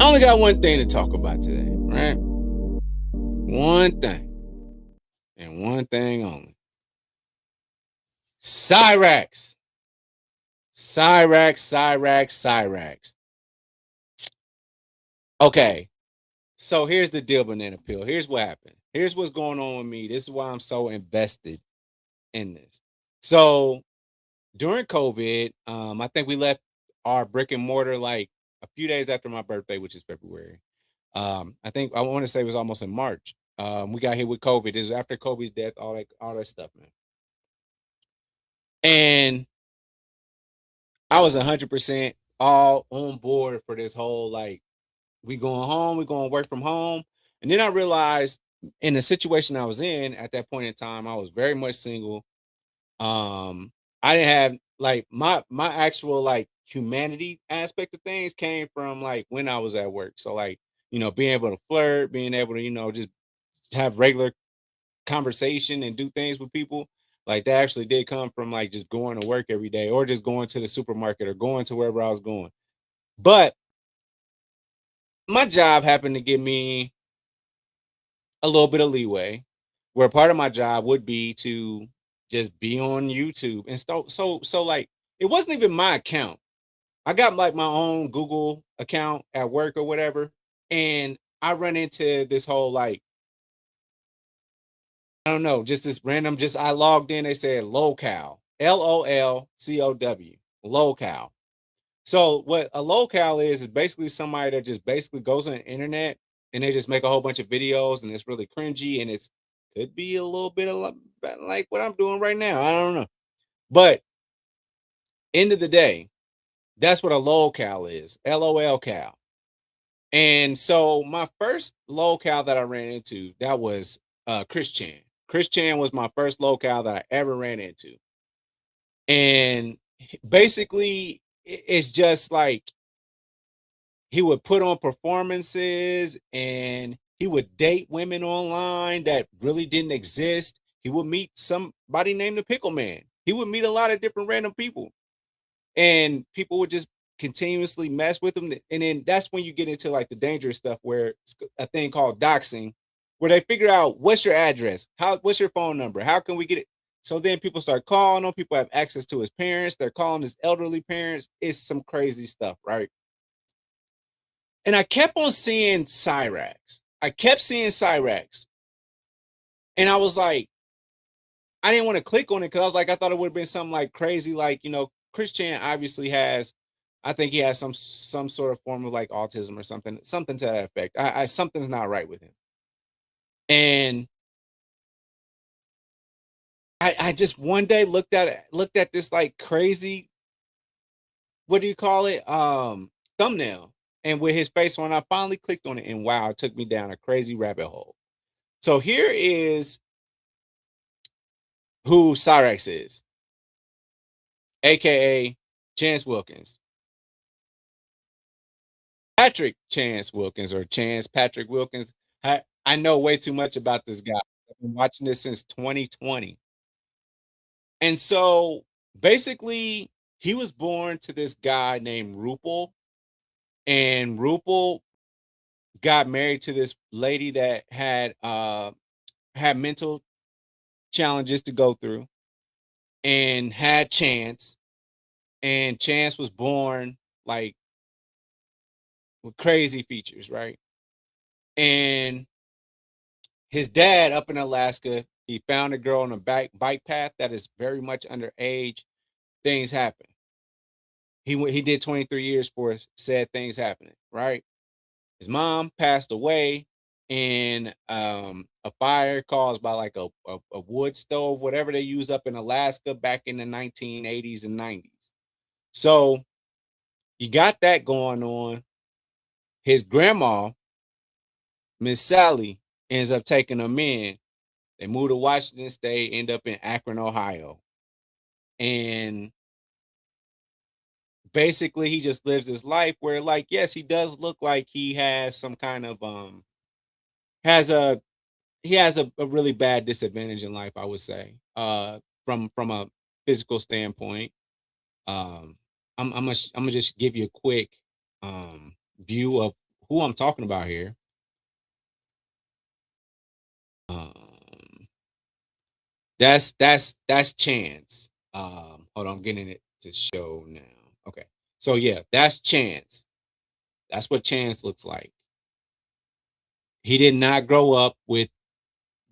I only got one thing to talk about today, right? One thing and one thing only. Cyraxx. Cyraxx, Cyraxx, Cyraxx. Okay, so here's the deal, banana peel. Here's what happened. Here's what's going on with me. This is why I'm so invested in this. So during COVID, I think we left our brick and mortar like a few days after my birthday, which is February. I think I want to say it was almost in March. We got hit with COVID. This is after Kobe's death, all that stuff, man. And I was 100% all on board for this whole like we going home, we going to work from home. And then I realized in the situation I was in at that point in time, I was very much single. I didn't have like my actual like humanity aspect of things came from like when I was at work. So like, being able to flirt, being able to, just have regular conversation and do things with people. Like that actually did come from like just going to work every day or just going to the supermarket or going to wherever I was going. But my job happened to give me a little bit of leeway where part of my job would be to just be on YouTube and so like it wasn't even my account. I got like my own Google account at work or whatever, and I run into this whole like I don't know, just this random. Just I logged in. They said locale, LOLCOW, locale. So what a locale is basically somebody that just basically goes on the internet and they just make a whole bunch of videos and it's really cringy and it's could be a little bit of like what I'm doing right now. I don't know, but end of the day, that's what a locale is. LOL cal. And so my first locale that I ran into that was Chris Chan. Chris Chan was my first locale that I ever ran into. And basically it's just like he would put on performances and he would date women online that really didn't exist. He would meet somebody named the Pickle Man. He would meet a lot of different random people. And people would just continuously mess with him. And then that's when you get into like the dangerous stuff where it's a thing called doxing, where they figure out what's your address, what's your phone number, how can we get it. So then people start calling him. People have access to his parents. They're calling his elderly parents. It's some crazy stuff, right? And I kept on seeing Cyraxx. I kept seeing Cyraxx. And I was like, I didn't want to click on it because I was like, I thought it would have been something like crazy, like, Chris Chan obviously has, I think he has some sort of form of like autism or something to that effect. Something's not right with him. And I just one day looked at this like crazy, what do you call it? Thumbnail. And with his face on, I finally clicked on it and wow, it took me down a crazy rabbit hole. So here is who Cyraxx is, aka Chance Wilkins. Patrick Chance Wilkins or Chance Patrick Wilkins. I know way too much about this guy. I've been watching this since 2020. And so basically, he was born to this guy named Rupal, and Rupal got married to this lady that had mental challenges to go through and had Chance. And Chance was born like with crazy features, right? And his dad up in Alaska, he found a girl on a bike path that is very much underage. Things happen. He did 23 years for said things happening, right? His mom passed away in a fire caused by like a wood stove, whatever they used up in Alaska back in the 1980s and 90s. So you got that going on. His grandma, Miss Sally, ends up taking him in. They moved to Washington State, end up in Akron, Ohio. And basically he just lives his life where like yes, he does look like he has some kind of has a he has a really bad disadvantage in life, I would say. From a physical standpoint. Um I'm gonna just give you a quick view of who I'm talking about here. That's Chance. Hold on, I'm getting it to show now. Okay, so yeah, that's Chance. That's what Chance looks like. He did not grow up with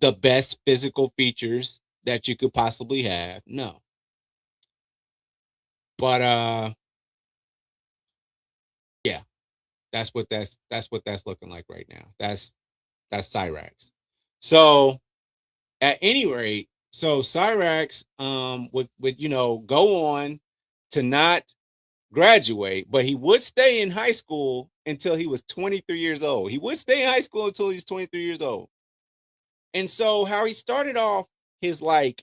the best physical features that you could possibly have. No. But yeah, that's looking like right now. That's Cyraxx. So at any rate, so Cyraxx would go on to not graduate, but he would stay in high school until he was 23 years old. He would stay in high school until he's 23 years old. And so how he started off his like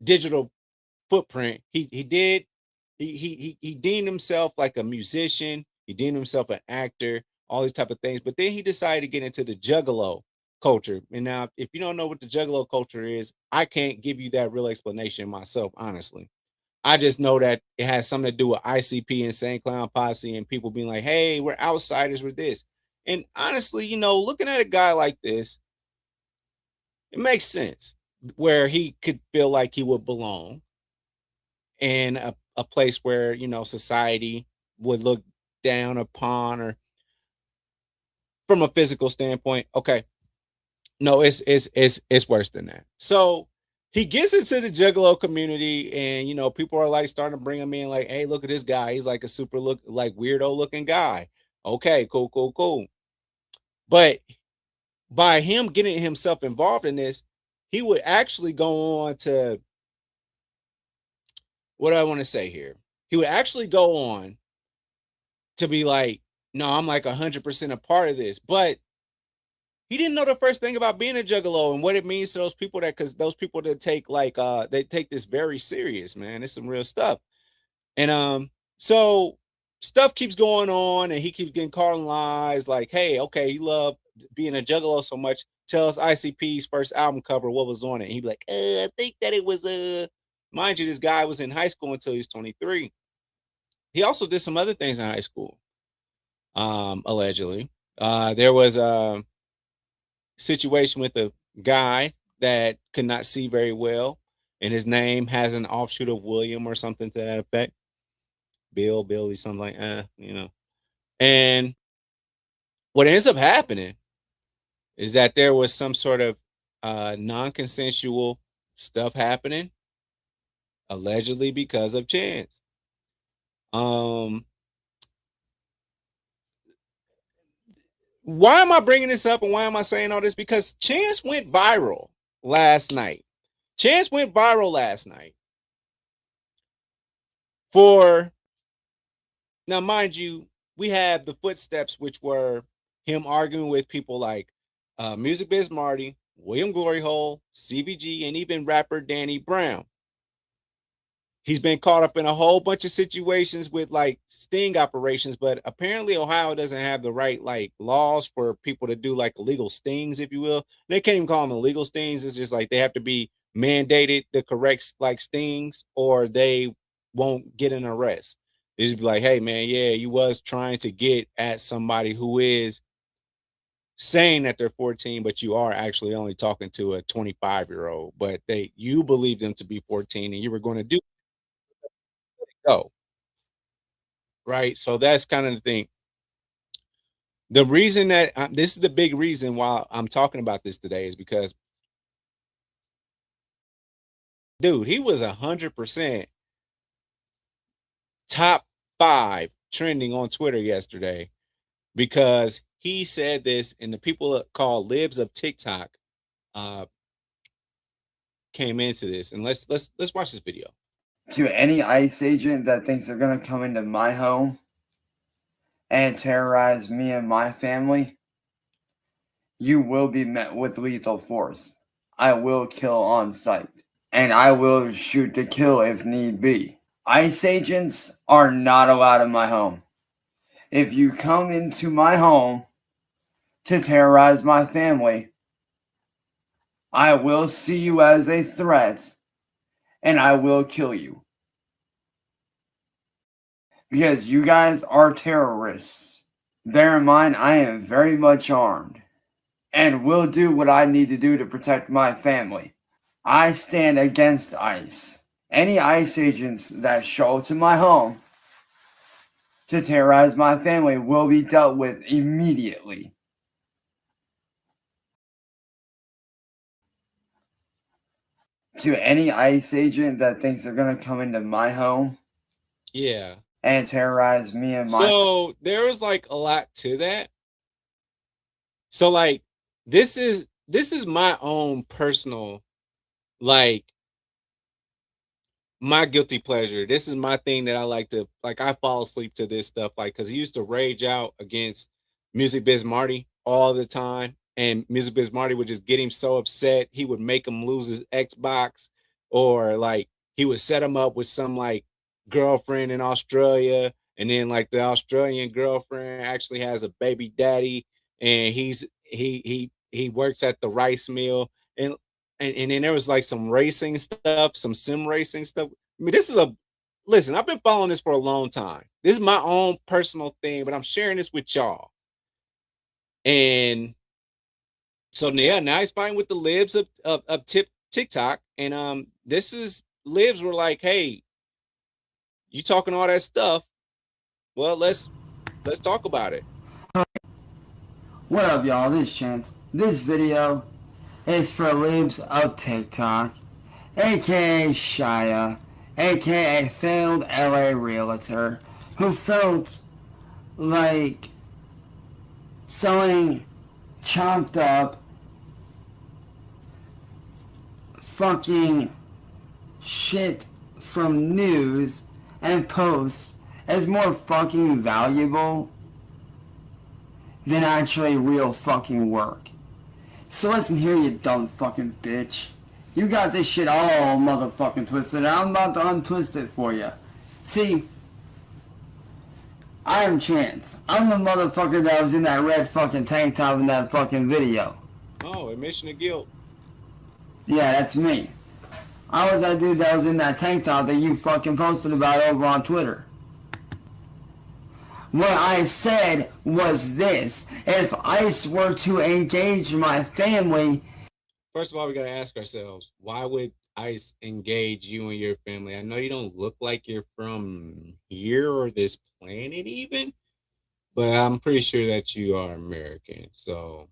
digital footprint, he deemed himself like a musician, he deemed himself an actor, all these type of things. But then he decided to get into the juggalo culture. And now, if you don't know what the juggalo culture is, I can't give you that real explanation myself, honestly. I just know that it has something to do with ICP, Insane Clown Posse, and people being like, hey, we're outsiders with this. And honestly, looking at a guy like this, it makes sense where he could feel like he would belong in a place where, society would look down upon, or from a physical standpoint. Okay. No, it's worse than that. So he gets into the juggalo community, and people are like starting to bring him in, like, hey, look at this guy. He's like a super like weirdo looking guy. Okay, cool. But by him getting himself involved in this, he would actually go on to, what do I want to say here? He would actually go on to be like, no, I'm like 100% a part of this. But he didn't know the first thing about being a juggalo and what it means to those people, because those people that take like they take this very serious, man. It's some real stuff. And so stuff keeps going on, and he keeps getting caught in lies like, hey, okay, you love being a juggalo so much. Tell us ICP's first album cover, what was on it. And he'd be like, I think that it was mind you, this guy was in high school until he was 23. He also did some other things in high school. Allegedly. There was a situation with a guy that could not see very well, and his name has an offshoot of William or something to that effect. Billy, something like And what ends up happening is that there was some sort of non-consensual stuff happening, allegedly because of Chance. Why am I bringing this up, and why am I saying all this? Because Chance went viral last night. Chance went viral last night for, now, mind you, we have the footsteps, which were him arguing with people like Music Biz Marty, William Glory Hole, CBG, and even rapper Danny Brown. He's been caught up in a whole bunch of situations with like sting operations, but apparently Ohio doesn't have the right like laws for people to do like illegal stings, if you will. They can't even call them illegal stings. It's just like they have to be mandated the correct like stings, or they won't get an arrest. They just be like, hey man, yeah, you was trying to get at somebody who is saying that they're 14, but you are actually only talking to a 25-year-old, but you believe them to be 14, and you were going to do go. Right. So that's kind of the thing. The reason that this is the big reason why I'm talking about this today is because, dude, he was 100% top 5 trending on Twitter yesterday because he said this, and the people called libs of TikTok came into this. And let's watch this video. To any ICE agent that thinks they're gonna come into my home and terrorize me and my family, you will be met with lethal force. I will kill on sight, and I will shoot to kill if need be. ICE agents are not allowed in my home. If you come into my home to terrorize my family, I will see you as a threat, and I will kill you. Because you guys are terrorists. Bear in mind, I am very much armed and will do what I need to do to protect my family. I stand against ICE. Any ICE agents that show up to my home to terrorize my family will be dealt with immediately. To any ICE agent that thinks they're going to come into my home Yeah. and terrorize me and my... So there was like a lot to that. So like this is my own personal, like, my guilty pleasure. This is my thing that I like to, like, I fall asleep to this stuff, like, because he used to rage out against Music Biz Marty all the time, and Music Biz Marty would just get him so upset he would make him lose his Xbox, or like he would set him up with some like girlfriend in Australia, and then like the Australian girlfriend actually has a baby daddy, and he works at the rice mill, and then there was like some racing stuff, some sim racing stuff. I mean, this is a listen, I've been following this for a long time. This is my own personal thing, but I'm sharing this with y'all. And so yeah, now he's fighting with the libs of TikTok. And this is libs were like, hey, you talking all that stuff. Well, let's talk about it. What up, y'all? This is Chance. This video is for libs of TikTok, aka Shia, aka failed LA realtor, who felt like selling chopped up fucking shit from news and posts as more fucking valuable than actually real fucking work. So listen here, you dumb fucking bitch. You got this shit all motherfucking twisted. I'm about to untwist it for you. See, I'm Chance. I'm the motherfucker that was in that red fucking tank top in that fucking video. Oh, admission of guilt. Yeah, that's me. I was that dude that was in that tank top that you fucking posted about over on Twitter. What I said was this: if ICE were to engage my family... First of all, we got to ask ourselves, why would ICE engage you and your family? I know you don't look like you're from here or this planet even, but I'm pretty sure that you are American. So,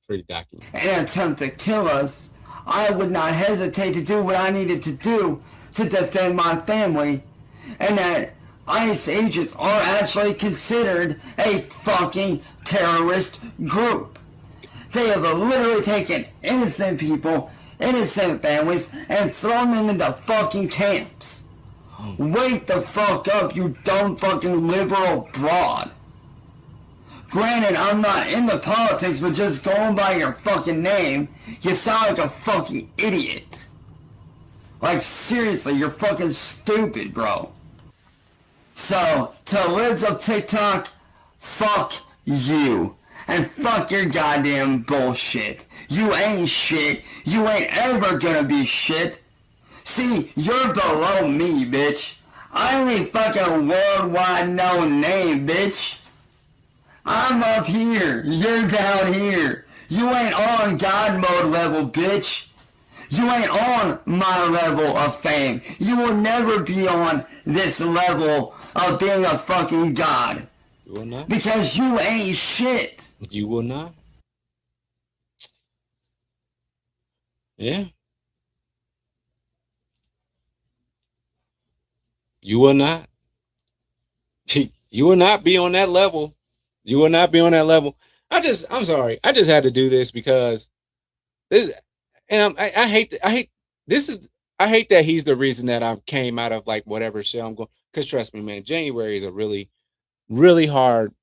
pretty documented. An attempt to kill us, I would not hesitate to do what I needed to do to defend my family, and that ICE agents are actually considered a fucking terrorist group. They have literally taken innocent people, innocent families, and thrown them into fucking camps. Wake the fuck up, you dumb fucking liberal broad. Granted, I'm not into politics, but just going by your fucking name, you sound like a fucking idiot. Like, seriously, you're fucking stupid, bro. So, to libs of TikTok, fuck you. And fuck your goddamn bullshit. You ain't shit. You ain't ever gonna be shit. See, you're below me, bitch. I'm a fucking worldwide known name, bitch. I'm up here. You're down here. You ain't on God mode level, bitch. You ain't on my level of fame. You will never be on this level of being a fucking god. You will not? Because you ain't shit. You will not? Yeah. You will not. You will not be on that level. You will not be on that level. I'm sorry. I just had to do this because this, and I hate this is, I hate that he's the reason that I came out of like whatever shit I'm going. Because trust me, man, January is a really, really hard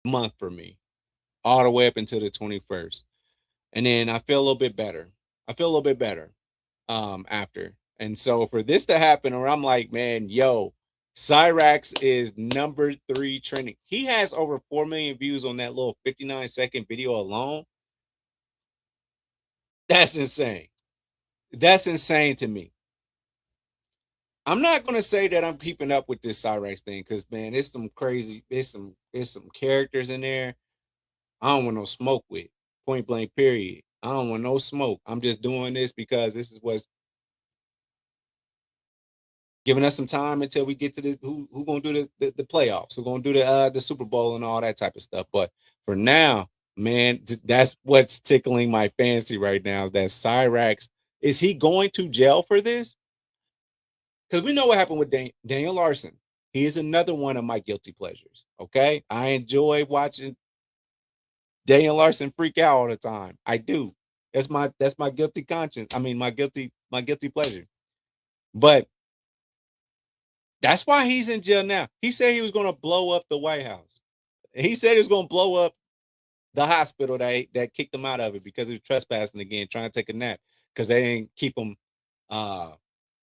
month for me, all the way up until the 21st, and then I feel a little bit better. I feel a little bit better after, and so for this to happen, where I'm like, man, yo, Cyraxx is #3 trending. He has over 4 million views on that little 59-second video alone. That's insane. That's insane to me. I'm not gonna say that I'm keeping up with this Cyraxx thing because man, it's some crazy, it's some characters in there. I don't want no smoke with. Point blank, period. I don't want no smoke. I'm just doing this because this is what's giving us some time until we get to the who gonna do the playoffs, who gonna do the Super Bowl and all that type of stuff. But for now, man, that's what's tickling my fancy right now. Is that Cyraxx, is he going to jail for this? Because we know what happened with Daniel Larson. He is another one of my guilty pleasures. Okay, I enjoy watching Daniel Larson freak out all the time. I do. That's my guilty conscience. I mean, my guilty pleasure. But that's why he's in jail now. He said he was going to blow up the White House. He said he was going to blow up the hospital that kicked him out of it because he was trespassing again, trying to take a nap because they didn't keep him.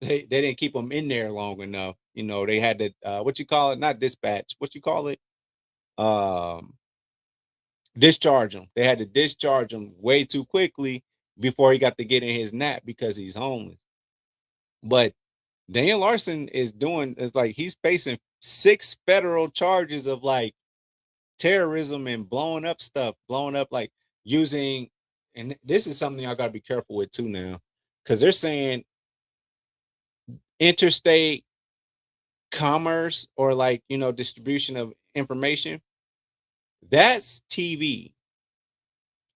They didn't keep him in there long enough. You know, they had to what you call it, not dispatch. What you call it? Discharge him. They had to discharge him way too quickly before he got to get in his nap because he's homeless. But Daniel Larson is like he's facing 6 federal charges of like terrorism and blowing up stuff, blowing up like using, and this is something y'all gotta be careful with too now, because they're saying interstate commerce or like, you know, distribution of information. That's TV.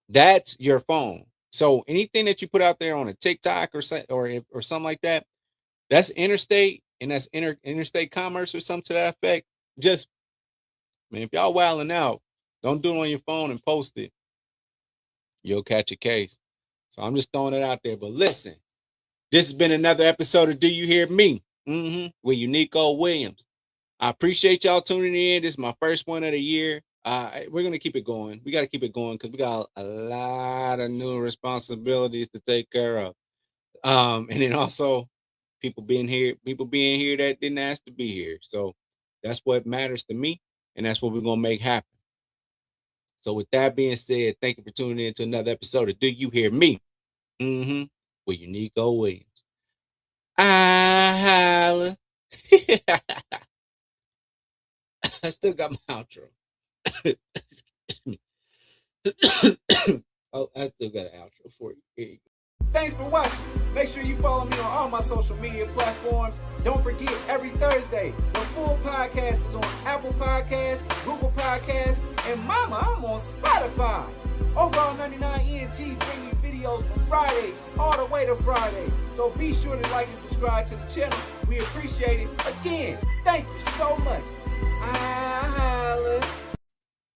That's your phone. So anything that you put out there on a TikTok or something like that, that's interstate, and that's interstate commerce or something to that effect. Just, man, if y'all wilding out, don't do it on your phone and post it. You'll catch a case. So I'm just throwing it out there. But listen, this has been another episode of Do You Hear Me? With Unico Williams. I appreciate y'all tuning in. This is my first one of the year. We're going to keep it going. We got to keep it going because we got a lot of new responsibilities to take care of. And then also people being here that didn't ask to be here. So that's what matters to me. And that's what we're going to make happen. So with that being said, thank you for tuning in to another episode of Do You Hear Me? With Unico Williams. I still got my outro. Oh, I still got an outro for you. Here you go. Thanks for watching. Make sure you follow me on all my social media platforms. Don't forget, every Thursday, the full podcast is on Apple Podcasts, Google Podcasts, and mama, I'm on Spotify. Overall 99 ENT bring you videos from Friday all the way to Friday. So be sure to like and subscribe to the channel. We appreciate it. Again, thank you so much.